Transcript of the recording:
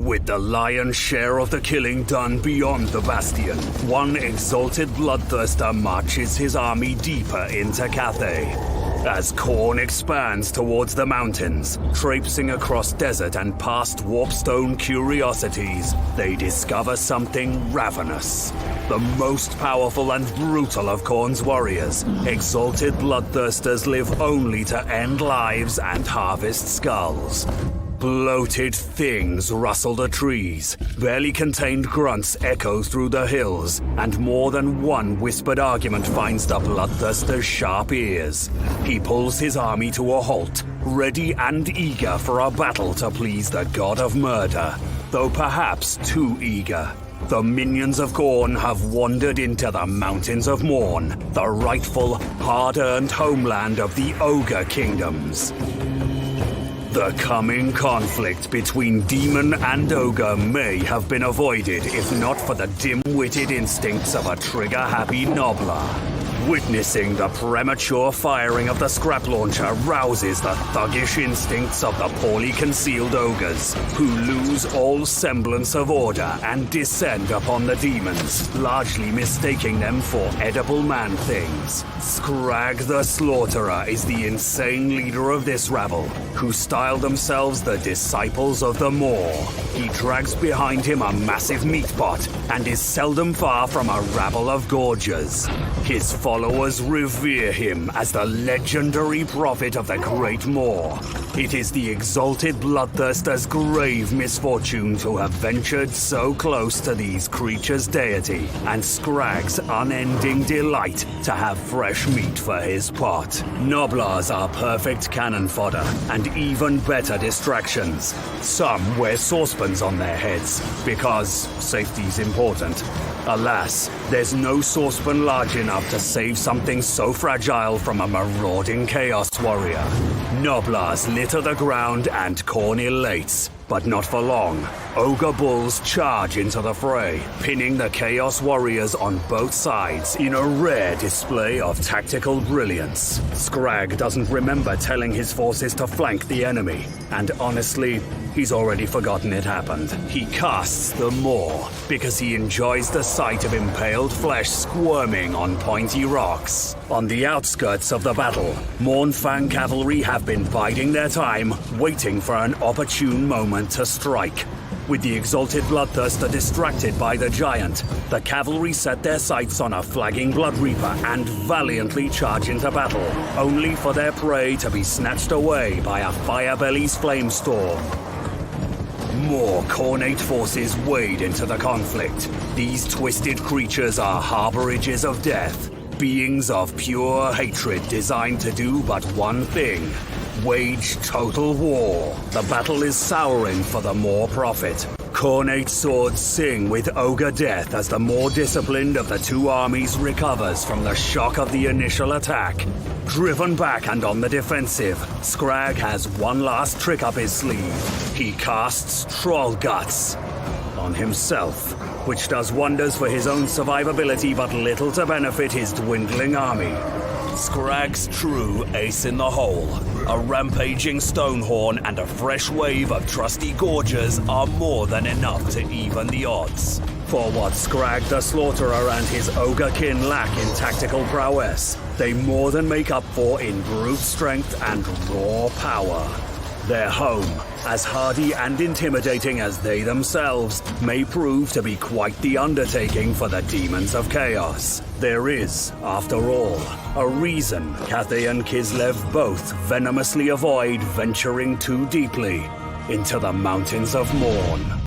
With the lion's share of the killing done beyond the Bastion, one exalted bloodthirster marches his army deeper into Cathay. As Khorne expands towards the mountains, traipsing across desert and past Warpstone curiosities, they discover something ravenous. The most powerful and brutal of Khorne's warriors, exalted bloodthirsters live only to end lives and harvest skulls. Bloated things rustle the trees, barely contained grunts echo through the hills, and more than one whispered argument finds the bloodthirster's sharp ears. He pulls his army to a halt, ready and eager for a battle to please the god of murder, though perhaps too eager. The minions of Khorne have wandered into the Mountains of Mourn, the rightful, hard-earned homeland of the Ogre Kingdoms. The coming conflict between demon and ogre may have been avoided if not for the dim-witted instincts of a trigger-happy Noblar. Witnessing the premature firing of the scrap launcher rouses the thuggish instincts of the poorly concealed ogres, who lose all semblance of order and descend upon the demons, largely mistaking them for edible man-things. Scrag the Slaughterer is the insane leader of this rabble, who style themselves the Disciples of the Maw. He drags behind him a massive meat pot and is seldom far from a rabble of gorgers. His followers revere him as the legendary prophet of the Great Maw. It is the exalted bloodthirster's grave misfortune to have ventured so close to these creatures' deity, and Scrag's unending delight to have fresh meat for his pot. Noblars are perfect cannon fodder, and even better distractions. Some wear saucepans on their heads, because safety's important. Alas, there's no saucepan large enough to save something so fragile from a marauding Chaos Warrior. Noblars litter the ground and Khorne elates, but not for long. Ogre Bulls charge into the fray, pinning the Chaos Warriors on both sides in a rare display of tactical brilliance. Scrag doesn't remember telling his forces to flank the enemy, and honestly, he's already forgotten it happened. He casts the Maw because he enjoys the sight of impaled flesh squirming on pointy rocks. On the outskirts of the battle, Mournfang cavalry have been biding their time, waiting for an opportune moment to strike. With the exalted bloodthirster distracted by the giant, the cavalry set their sights on a flagging Blood Reaper and valiantly charge into battle, only for their prey to be snatched away by a Firebelly's flamestorm. More Khornate forces wade into the conflict. These twisted creatures are harborages of death, beings of pure hatred designed to do but one thing: wage total war. The battle is souring for the Maw prophet. Khornate swords sing with ogre death as the more disciplined of the two armies recovers from the shock of the initial attack. Driven back and on the defensive, Scrag has one last trick up his sleeve. He casts Troll Guts on himself, which does wonders for his own survivability but little to benefit his dwindling army. Scrag's true ace in the hole, a rampaging Stonehorn and a fresh wave of trusty Gorgers are more than enough to even the odds. For what Scrag the Slaughterer and his ogre kin lack in tactical prowess, they more than make up for in brute strength and raw power. Their home, as hardy and intimidating as they themselves, may prove to be quite the undertaking for the demons of chaos. There is, after all, a reason Cathay and Kislev both venomously avoid venturing too deeply into the Mountains of Mourn.